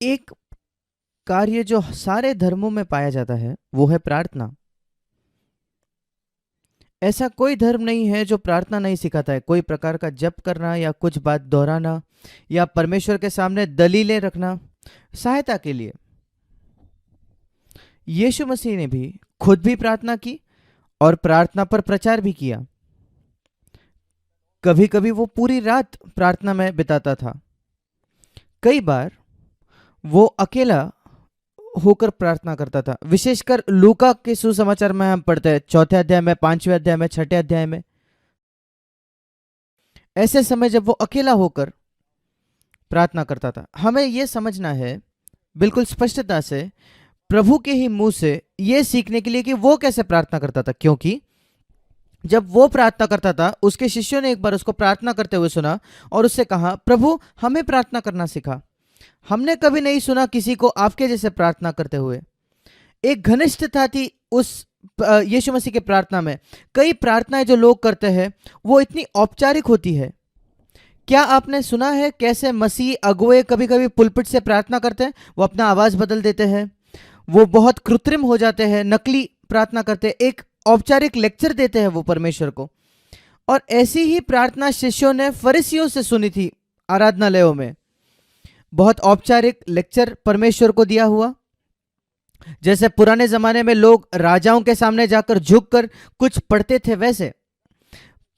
एक कार्य जो सारे धर्मों में पाया जाता है वो है प्रार्थना। ऐसा कोई धर्म नहीं है जो प्रार्थना नहीं सिखाता है। कोई प्रकार का जप करना या कुछ बात दोहराना या परमेश्वर के सामने दलीलें रखना सहायता के लिए। यीशु मसीह ने भी खुद भी प्रार्थना की और प्रार्थना पर प्रचार भी किया। कभी कभी वो पूरी रात प्रार्थना में बिताता था। कई बार वो अकेला होकर प्रार्थना करता था। विशेषकर लूका के सुसमाचार में हम पढ़ते हैं, 4 अध्याय में, 5वें अध्याय में, 6 अध्याय में। ऐसे समय जब वो अकेला होकर प्रार्थना करता था, हमें यह समझना है बिल्कुल स्पष्टता से प्रभु के ही मुंह से यह सीखने के लिए कि वो कैसे प्रार्थना करता था। क्योंकि जब वो प्रार्थना करता था, उसके शिष्यों ने एक बार उसको प्रार्थना करते हुए सुना और उससे कहा, प्रभु हमें प्रार्थना करना सिखा। हमने कभी नहीं सुना किसी को आपके जैसे प्रार्थना करते हुए। एक घनिष्ठता थी उस यीशु मसीह के प्रार्थना में। कई प्रार्थनाएं जो लोग करते हैं वो इतनी औपचारिक होती है। क्या आपने सुना है कैसे मसीह अगुए कभी कभी पुलपिट से प्रार्थना करते हैं? वो अपना आवाज बदल देते हैं, वो बहुत कृत्रिम हो जाते हैं, नकली प्रार्थना करते हैं, एक औपचारिक लेक्चर देते हैं वो परमेश्वर को। और ऐसी ही प्रार्थना शिष्यों ने फरीसियों से सुनी थी आराधनालयों में। बहुत औपचारिक लेक्चर परमेश्वर को दिया हुआ, जैसे पुराने जमाने में लोग राजाओं के सामने जाकर झुककर कुछ पढ़ते थे वैसे।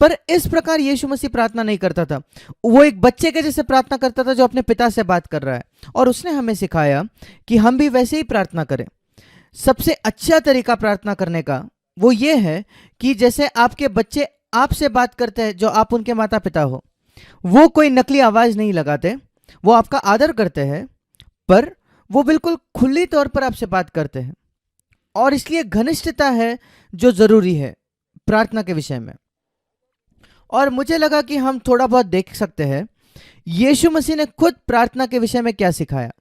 पर इस प्रकार यीशु मसीह प्रार्थना नहीं करता था। वो एक बच्चे के जैसे प्रार्थना करता था जो अपने पिता से बात कर रहा है। और उसने हमें सिखाया कि हम भी वैसे ही प्रार्थना करें। सबसे अच्छा तरीका प्रार्थना करने का वो ये है कि जैसे आपके बच्चे आपसे बात करते हैं, जो आप उनके माता पिता हो, वो कोई नकली आवाज नहीं लगाते, वो आपका आदर करते हैं, पर वो बिल्कुल खुली तौर पर आपसे बात करते हैं। और इसलिए घनिष्ठता है जो जरूरी है प्रार्थना के विषय में। और मुझे लगा कि हम थोड़ा बहुत देख सकते हैं यीशु मसीह ने खुद प्रार्थना के विषय में क्या सिखाया।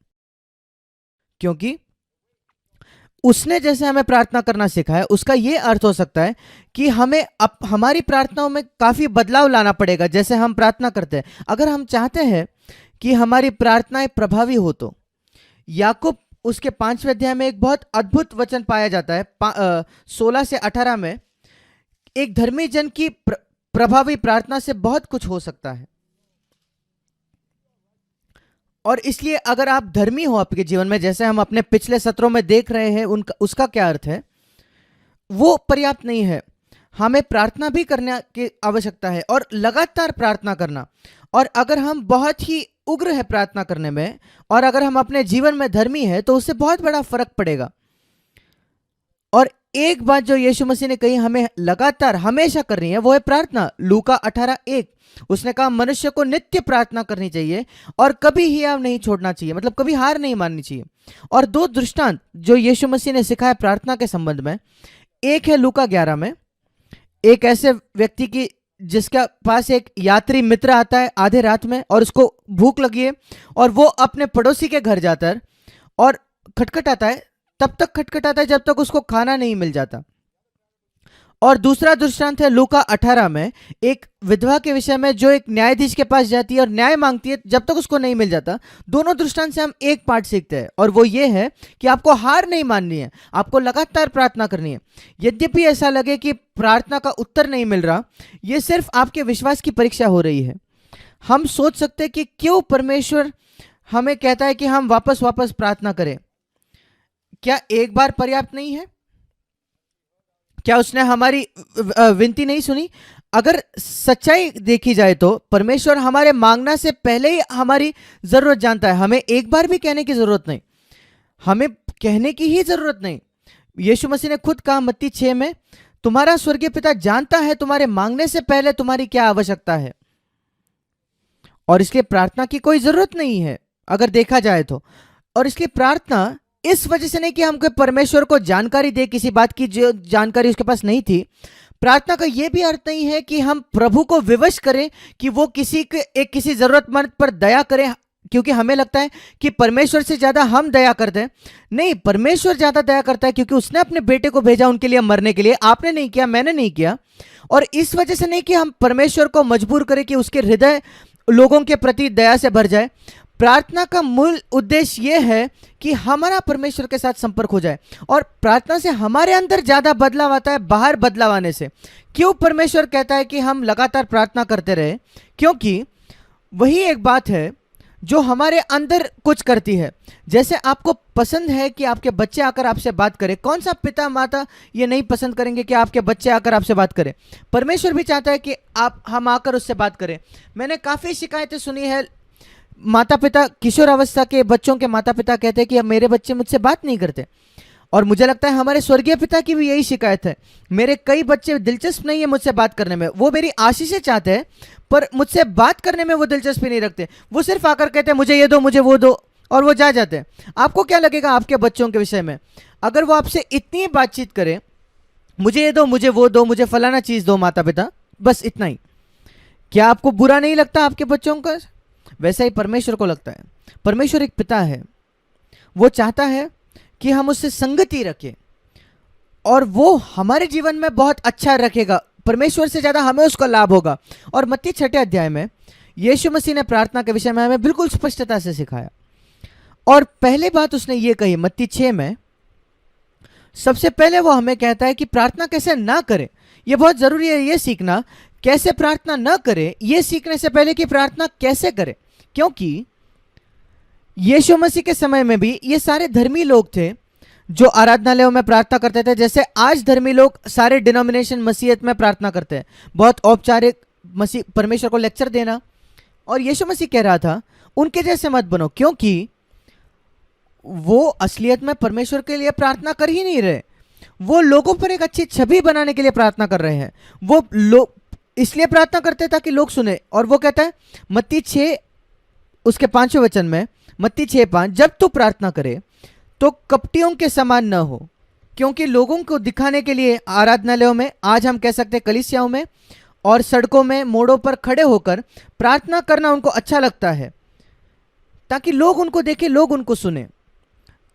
क्योंकि उसने जैसे हमें प्रार्थना करना सिखाया, उसका यह अर्थ हो सकता है कि हमें हमारी प्रार्थनाओं में काफी बदलाव लाना पड़ेगा जैसे हम प्रार्थना करते हैं। अगर हम चाहते हैं कि हमारी प्रार्थनाएं प्रभावी हो तो याकूब उसके 5वें अध्याय में एक बहुत अद्भुत वचन पाया जाता है, 16 से 18 में। एक धर्मी जन की प्रभावी प्रार्थना से बहुत कुछ हो सकता है। और इसलिए अगर आप धर्मी हो आपके जीवन में, जैसे हम अपने पिछले सत्रों में देख रहे हैं, उसका क्या अर्थ है, वो पर्याप्त नहीं है। हमें प्रार्थना भी करने की आवश्यकता है और लगातार प्रार्थना करना। और अगर हम बहुत ही उग्र है प्रार्थना करने में और अगर हम अपने जीवन में धर्मी है तो उससे बहुत बड़ा फर्क पड़ेगा। और एक बात जो यीशु मसीह ने कही हमें लगातार हमेशा करनी है वो है प्रार्थना। लूका 18:1 उसने कहा मनुष्य को नित्य प्रार्थना करनी चाहिए और कभी हियाव नहीं छोड़ना चाहिए, मतलब कभी हार नहीं माननी चाहिए। और 2 दृष्टांत जो यीशु मसीह ने सिखाया प्रार्थना के संबंध में, एक है लूका 11 में, एक ऐसे व्यक्ति की जिसके पास एक यात्री मित्र आता है आधे रात में और उसको भूख लगी है और वो अपने पड़ोसी के घर जाता है और खटखटाता है, तब तक खटखटाता है जब तक उसको खाना नहीं मिल जाता। और दूसरा दृष्टांत है लूका 18 में, एक विधवा के विषय में जो एक न्यायाधीश के पास जाती है और न्याय मांगती है जब तक उसको नहीं मिल जाता। दोनों दृष्टांत से हम एक पाठ सीखते हैं और वो ये है कि आपको हार नहीं माननी है, आपको लगातार प्रार्थना करनी है। यद्यपि ऐसा लगे कि प्रार्थना का उत्तर नहीं मिल रहा, ये सिर्फ आपके विश्वास की परीक्षा हो रही है। हम सोच सकते हैं कि क्यों परमेश्वर हमें कहता है कि हम वापस वापस प्रार्थना करें। क्या एक बार पर्याप्त नहीं है? क्या उसने हमारी विनती नहीं सुनी? अगर सच्चाई देखी जाए तो परमेश्वर हमारे मांगना से पहले ही हमारी जरूरत जानता है। हमें एक बार भी कहने की जरूरत नहीं, हमें कहने की ही जरूरत नहीं। यीशु मसीह ने खुद कहा मत्ती 6 में, तुम्हारा स्वर्गीय पिता जानता है तुम्हारे मांगने से पहले तुम्हारी क्या आवश्यकता है। और इसलिए प्रार्थना की कोई जरूरत नहीं है अगर देखा जाए तो। और इसलिए प्रार्थना इस वजह से नहीं कि हमको परमेश्वर को जानकारी दे किसी बात की जो जानकारी उसके पास नहीं थी। प्रार्थना का यह भी अर्थ नहीं है कि हम प्रभु को विवश करें कि वो किसी जरूरतमंद पर दया करें, क्योंकि हमें लगता है कि परमेश्वर से ज्यादा हम दया करते हैं। नहीं, परमेश्वर ज्यादा दया करता है क्योंकि उसने अपने बेटे को भेजा उनके लिए मरने के लिए। आपने नहीं किया, मैंने नहीं किया। और इस वजह से नहीं कि हम परमेश्वर को मजबूर करें कि उसके हृदय लोगों के प्रति दया से भर जाए, प्रार्थना का मूल उद्देश्य यह है कि हमारा परमेश्वर के साथ संपर्क हो जाए, और प्रार्थना से हमारे अंदर ज्यादा बदलाव आता है बाहर बदलाव आने से। क्यों परमेश्वर कहता है कि हम लगातार प्रार्थना करते रहे? क्योंकि वही एक बात है जो हमारे अंदर कुछ करती है। जैसे आपको पसंद है कि आपके बच्चे आकर आपसे बात करें, कौन सा पिता माता ये नहीं पसंद करेंगे कि आपके बच्चे आकर आपसे बात करें? परमेश्वर भी चाहता है कि हम आकर उससे बात करें। मैंने काफ़ी शिकायतें सुनी है, माता पिता, किशोर अवस्था के बच्चों के माता पिता कहते हैं कि अब मेरे बच्चे मुझसे बात नहीं करते, और मुझे लगता है हमारे स्वर्गीय पिता की भी यही शिकायत है। मेरे कई बच्चे दिलचस्प नहीं है मुझसे बात करने में, वो मेरी आशीषें चाहते हैं पर मुझसे बात करने में वो दिलचस्पी नहीं रखते। वो सिर्फ आकर कहते हैं मुझे ये दो, मुझे वो दो, और वो जा जाते हैं। आपको क्या लगेगा आपके बच्चों के विषय में अगर वो आपसे इतनी बातचीत करें, मुझे ये दो, मुझे वो दो, मुझे फलाना चीज़ दो माता पिता, बस इतना ही? क्या आपको बुरा नहीं लगता आपके बच्चों का? वैसा ही परमेश्वर को लगता है। परमेश्वर एक पिता है, वो चाहता है कि हम उससे संगति रखें, और वो हमारे जीवन में बहुत अच्छा रखेगा। परमेश्वर से ज़्यादा हमें उसका लाभ होगा। और मत्ती 6 अध्याय में यीशु मसीह ने प्रार्थना के विषय में हमें बिल्कुल स्पष्टता से सिखाया। और पहले बात उसने ये कही मत्ती 6 में, सबसे पहले वो हमें कहता है कि प्रार्थना कैसे ना करें। ये बहुत ज़रूरी है, ये सीखना कैसे प्रार्थना ना करें, ये सीखने से पहले कि प्रार्थना कैसे करें। क्योंकि यीशु मसीह के समय में भी ये सारे धर्मी लोग थे जो आराधनालयों में प्रार्थना करते थे। जैसे आज धर्मी लोग सारे डिनोमिनेशन मसीहत में प्रार्थना करते हैं, बहुत औपचारिक, मसीह परमेश्वर को लेक्चर देना। और यीशु मसीह कह रहा था उनके जैसे मत बनो, क्योंकि वो असलियत में परमेश्वर के लिए प्रार्थना कर ही नहीं रहे, वो लोगों पर एक अच्छी छवि बनाने के लिए प्रार्थना कर रहे हैं। वो लोग इसलिए प्रार्थना करते हैं ताकि लोग सुने। और वो कहता है मत्ती 6 उसके 5वें वचन में, मत्ती 6:5, जब तू प्रार्थना करे तो कपटियों के समान न हो, क्योंकि लोगों को दिखाने के लिए आराधनालयों में, आज हम कह सकते हैं कलीसियाओं में और सड़कों में, मोड़ों पर खड़े होकर प्रार्थना करना उनको अच्छा लगता है, ताकि लोग उनको देखें, लोग उनको सुने।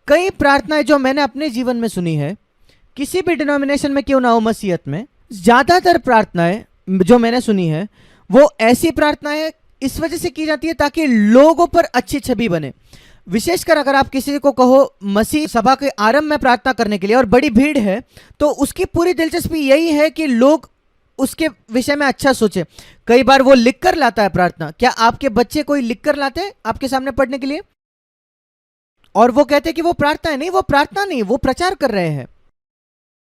कई प्रार्थनाएं जो मैंने अपने जीवन में सुनी है, किसी भी डिनोमिनेशन में क्यों ना हो, मसीहत में, ज़्यादातर प्रार्थनाएं जो मैंने सुनी है वो ऐसी प्रार्थनाएं इस वजह से की जाती है ताकि लोगों पर अच्छी छवि बने। विशेषकर अगर आप किसी को कहो मसीह सभा के आरंभ में प्रार्थना करने के लिए और बड़ी भीड़ है, तो उसकी पूरी दिलचस्पी यही है कि लोग उसके विषय में अच्छा सोचे। कई बार वो लिख कर लाता है प्रार्थना। क्या आपके बच्चे कोई लिख कर लाते हैं आपके सामने पढ़ने के लिए? और वो कहते हैं कि वो प्रार्थना है? नहीं, वो प्रार्थना नहीं, वो प्रचार कर रहे हैं।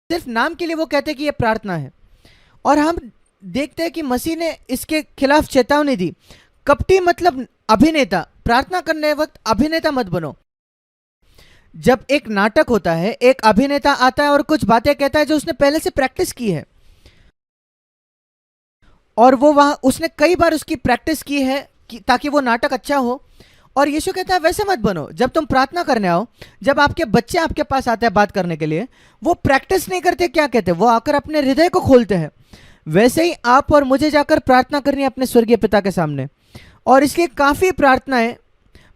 सिर्फ नाम के लिए वो कहते हैं कि ये प्रार्थना है। और हम देखते हैं कि मसीह ने इसके खिलाफ चेतावनी दी। कपटी मतलब अभिनेता, प्रार्थना करने वक्त अभिनेता मत बनो। जब एक नाटक होता है, एक अभिनेता आता है और कुछ बातें कहता है जो उसने पहले से प्रैक्टिस की है, और वो वहां उसने कई बार उसकी प्रैक्टिस की है ताकि वो नाटक अच्छा हो। और यीशु कहता है वैसे मत बनो। जब तुम प्रार्थना करने आओ, जब आपके बच्चे आपके पास आते हैं बात करने के लिए, वो प्रैक्टिस नहीं करते, क्या कहते हैं, वो आकर अपने हृदय को खोलते हैं। वैसे ही आप और मुझे जाकर प्रार्थना करनी है अपने स्वर्गीय पिता के सामने। और इसलिए काफ़ी प्रार्थनाएं,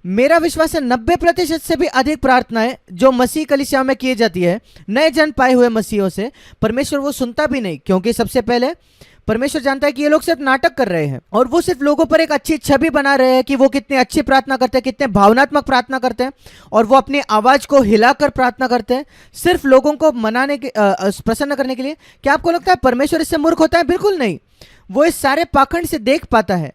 मेरा विश्वास है 90% से भी अधिक प्रार्थनाएं जो मसीह कलीसिया में की जाती है नए जन्म पाए हुए मसीहों से, परमेश्वर वो सुनता भी नहीं। क्योंकि सबसे पहले परमेश्वर जानता है कि ये लोग सिर्फ नाटक कर रहे हैं, और वो सिर्फ लोगों पर एक अच्छी छवि बना रहे हैं कि वो कितने अच्छी प्रार्थना करते हैं, कितने भावनात्मक प्रार्थना करते हैं, और वो अपनी आवाज़ को हिलाकर प्रार्थना करते हैं सिर्फ लोगों को मनाने के, प्रसन्न करने के लिए। क्या आपको लगता है परमेश्वर इससे मूर्ख होता है? बिल्कुल नहीं। वो इस सारे पाखंड से देख पाता है।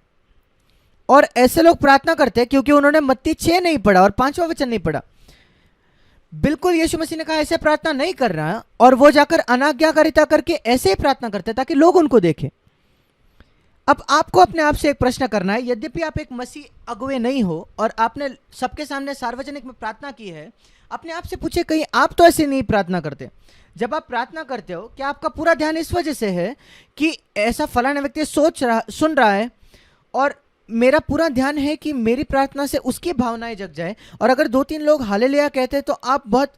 और ऐसे लोग प्रार्थना करते हैं क्योंकि उन्होंने मत्ती 6 नहीं पढ़ा और 5वां वचन नहीं पढ़ा। बिल्कुल यीशु मसीह ने कहा ऐसे प्रार्थना नहीं कर रहा, और वो जाकर अनाज्ञाकारिता करके ऐसे ही प्रार्थना करते हैं ताकि लोग उनको देखें। अब आपको अपने आप से एक प्रश्न करना है, यद्यपि आप एक मसीह अगुवे नहीं हो और आपने सबके सामने सार्वजनिक में प्रार्थना की है, अपने आप से पूछे कहीं आप तो ऐसे नहीं प्रार्थना करते। जब आप प्रार्थना करते हो, क्या आपका पूरा ध्यान इस वजह से है कि ऐसा फलाना व्यक्ति सुन रहा है, और मेरा पूरा ध्यान है कि मेरी प्रार्थना से उसकी भावनाएं जग जाए? और अगर 2-3 लोग हालेलुया कहते हैं तो आप बहुत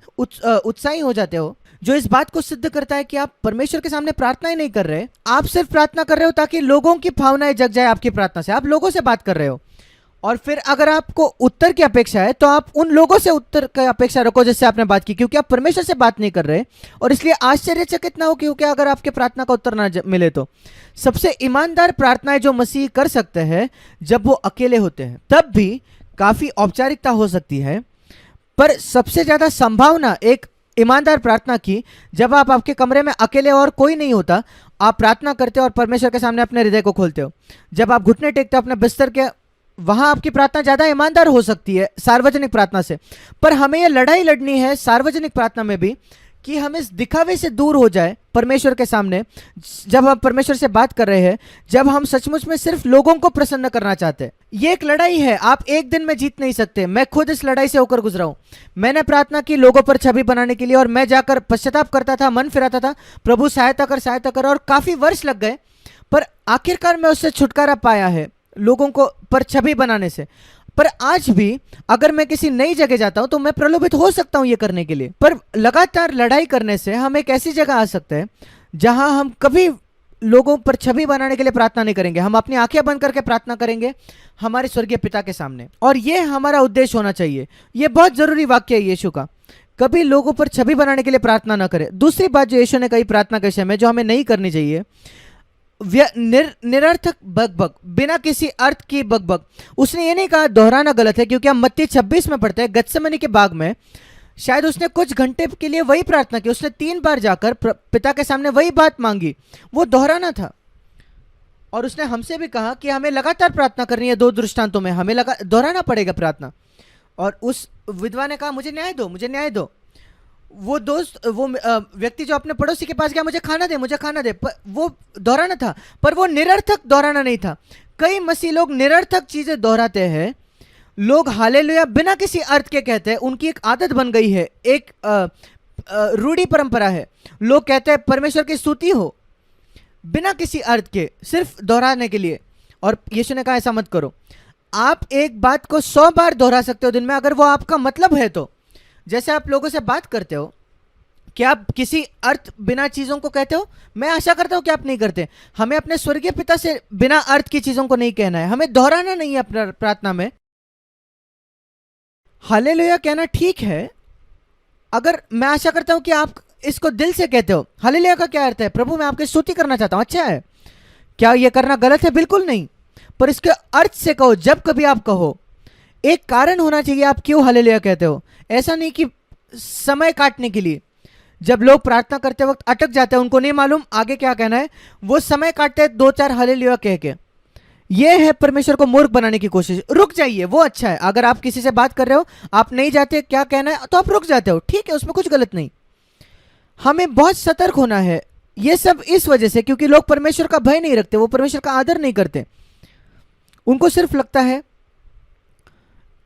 उत्साही हो जाते हो, जो इस बात को सिद्ध करता है कि आप परमेश्वर के सामने प्रार्थना ही नहीं कर रहे, आप सिर्फ प्रार्थना कर रहे हो ताकि लोगों की भावनाएं जग जाए आपकी प्रार्थना से। आप लोगों से बात कर रहे हो, और फिर अगर आपको उत्तर की अपेक्षा है तो आप उन लोगों से उत्तर की अपेक्षा रखो जिससे आपने बात की, क्योंकि आप परमेश्वर से बात नहीं कर रहे। और इसलिए आश्चर्यचकित ना हो क्योंकि अगर आपके प्रार्थना का उत्तर ना मिले तो। सबसे ईमानदार प्रार्थनाएं जो मसीह कर सकते हैं जब वो अकेले होते हैं, तब भी काफी औपचारिकता हो सकती है, पर सबसे ज्यादा संभावना एक ईमानदार प्रार्थना की, जब आप आपके कमरे में अकेले और कोई नहीं होता, आप प्रार्थना करते हो और परमेश्वर के सामने अपने हृदय को खोलते हो। जब आप घुटने टेकते हो अपने बिस्तर के, वहां आपकी प्रार्थना ज्यादा ईमानदार हो सकती है सार्वजनिक प्रार्थना से। पर हमें यह लड़ाई लड़नी है सार्वजनिक प्रार्थना में भी कि हम इस दिखावे से दूर हो जाए परमेश्वर के सामने, जब हम परमेश्वर से बात कर रहे हैं, जब हम सचमुच में सिर्फ लोगों को प्रसन्न करना चाहते हैं। ये एक लड़ाई है, आप एक दिन में जीत नहीं सकते। मैं खुद इस लड़ाई से होकर गुजरा हूं। मैंने प्रार्थना की लोगों पर छवि बनाने के लिए, और मैं जाकर पश्चाताप करता था, मन फिराता था, प्रभु सहायता कर, और काफी वर्ष लग गए, पर आखिरकार मैं उससे छुटकारा पाया है, लोगों को पर छवि बनाने से। पर आज भी अगर मैं किसी नई जगह जाता हूं तो मैं प्रलोभित हो सकता हूं ये करने के लिए, पर लगातार लड़ाई करने से हम एक ऐसी जगह आ सकते हैं जहां हम कभी लोगों पर छवि बनाने के लिए प्रार्थना नहीं करेंगे। हम अपनी आंखें बंद करके प्रार्थना करेंगे हमारे स्वर्गीय पिता के सामने, और ये हमारा उद्देश्य होना चाहिए। ये बहुत जरूरी वाक्य है यीशु का, कभी लोगों पर छवि बनाने के लिए प्रार्थना ना करें। दूसरी बात जो यीशु ने कही प्रार्थना के विषय में, जो हमें नहीं करनी चाहिए, निरर्थक बकबक, बिना किसी अर्थ की बकबक। उसने ये नहीं कहा दोहराना गलत है, क्योंकि हम मत्ती 26 में पढ़ते हैं, गत्सेमनी के बाग में शायद उसने कुछ घंटे के लिए वही प्रार्थना की, उसने 3 बार जाकर पिता के सामने वही बात मांगी, वो दोहराना था। और उसने हमसे भी कहा कि हमें लगातार प्रार्थना करनी है, 2 दृष्टांतों में हमें दोहराना पड़ेगा प्रार्थना। और उस विधवा ने कहा मुझे न्याय दो, मुझे न्याय दो। वो दोस्त, वो व्यक्ति जो अपने पड़ोसी के पास गया, मुझे खाना दे, मुझे खाना दे, वो दोहराना था, पर वो निरर्थक दोहराना नहीं था। कई मसीह लोग निरर्थक चीजें दोहराते हैं। लोग हालेलुया बिना किसी अर्थ के कहते हैं, उनकी एक आदत बन गई है, एक रूढ़ी परंपरा है। लोग कहते हैं परमेश्वर की स्तुति हो बिना किसी अर्थ के, सिर्फ दोहराने के लिए। और यीशु ने कहा ऐसा मत करो। आप एक बात को 100 बार दोहरा सकते हो दिन में, अगर वो आपका मतलब है तो। जैसे आप लोगों से बात करते हो, क्या आप किसी अर्थ बिना चीजों को कहते हो? मैं आशा करता हूं कि आप नहीं करते। हमें अपने स्वर्गीय पिता से बिना अर्थ की चीजों को नहीं कहना है, हमें दोहराना नहीं है अपना प्रार्थना में। हालेलुया कहना ठीक है, अगर मैं आशा करता हूं कि आप इसको दिल से कहते हो। हालेलुया का क्या अर्थ है? प्रभु मैं आपकी स्तुति करना चाहता हूं। अच्छा है, क्या यह करना गलत है? बिल्कुल नहीं, पर इसके अर्थ से कहो। जब कभी आप कहो, एक कारण होना चाहिए आप क्यों हालेलुया कहते हो। ऐसा नहीं कि समय काटने के लिए। जब लोग प्रार्थना करते वक्त अटक जाते हैं, उनको नहीं मालूम आगे क्या कहना है, वो समय काटते हैं 2-4 हालेलुया कह के। ये है परमेश्वर को मूर्ख बनाने की कोशिश। रुक जाइए, वो अच्छा है। अगर आप किसी से बात कर रहे हो, आप नहीं जाते क्या कहना है, तो आप रुक जाते हो, ठीक है, उसमें कुछ गलत नहीं। हमें बहुत सतर्क होना है। ये सब इस वजह से क्योंकि लोग परमेश्वर का भय नहीं रखते, वो परमेश्वर का आदर नहीं करते। उनको सिर्फ लगता है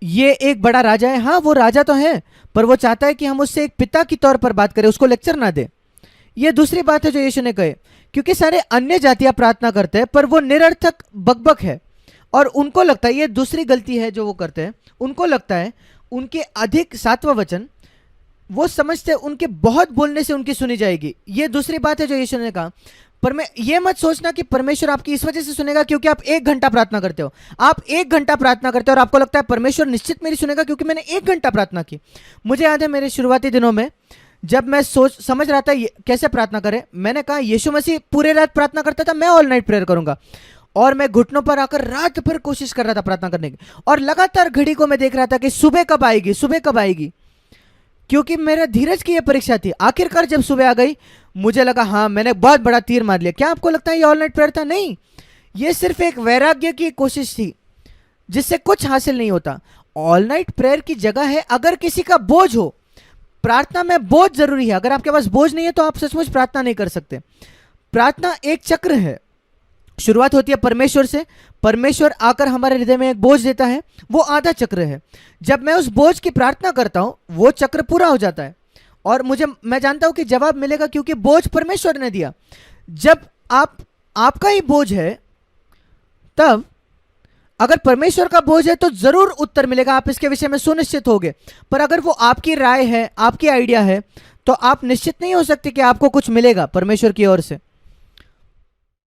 ये एक बड़ा राजा है। हाँ, वो राजा तो है, पर वो चाहता है कि हम उससे एक पिता की तौर पर बात करें, उसको लेक्चर ना दे। ये दूसरी बात है जो यीशु ने कहे, क्योंकि सारे अन्य जातियां प्रार्थना करते हैं, पर वो निरर्थक बकबक है। और उनको लगता है, ये दूसरी गलती है जो वो करते हैं, उनको लगता है उनके अधिक 7वां वचन, वो समझते हैं उनके बहुत बोलने से उनकी सुनी जाएगी। ये दूसरी बात है जो यीशु ने कहा। पर मैं ये मत सोचना कि परमेश्वर आपकी इस वजह से सुनेगा क्योंकि आप 1 घंटा प्रार्थना करते हो। आप 1 घंटा प्रार्थना करते हो और आपको लगता है परमेश्वर निश्चित मेरी सुनेगा क्योंकि मैंने 1 घंटा प्रार्थना की। मुझे याद है मेरे शुरुआती दिनों में जब मैं समझ रहा था कैसे प्रार्थना करें, मैंने कहा यीशु मसीह पूरे रात प्रार्थना करता था, मैं ऑल नाइट प्रेयर करूंगा। और मैं घुटनों पर आकर रात भर कोशिश कर रहा था प्रार्थना करने की, और लगातार घड़ी को मैं देख रहा था कि सुबह कब आएगी, सुबह कब आएगी, क्योंकि मेरा धीरज की यह परीक्षा थी। आखिरकार जब सुबह आ गई, मुझे लगा हाँ मैंने बहुत बड़ा तीर मार लिया। क्या आपको लगता है ये ऑल नाइट प्रेयर था? नहीं, ये सिर्फ एक वैराग्य की कोशिश थी जिससे कुछ हासिल नहीं होता। ऑल नाइट प्रेयर की जगह है अगर किसी का बोझ हो। प्रार्थना में बोझ जरूरी है। अगर आपके पास बोझ नहीं है तो आप सचमुच प्रार्थना नहीं कर सकते। प्रार्थना एक चक्र है, शुरुआत होती है परमेश्वर से, परमेश्वर आकर हमारे हृदय में एक बोझ देता है, वो आधा चक्र है। जब मैं उस बोझ की प्रार्थना करता हूं, वो चक्र पूरा हो जाता है और मैं जानता हूं कि जवाब मिलेगा क्योंकि बोझ परमेश्वर ने दिया। जब आपका ही बोझ है, तब अगर परमेश्वर का बोझ है तो जरूर उत्तर मिलेगा, आप इसके विषय में सुनिश्चित होगे। पर अगर वो आपकी राय है, आपकी आइडिया है, तो आप निश्चित नहीं हो सकते कि आपको कुछ मिलेगा परमेश्वर की ओर से।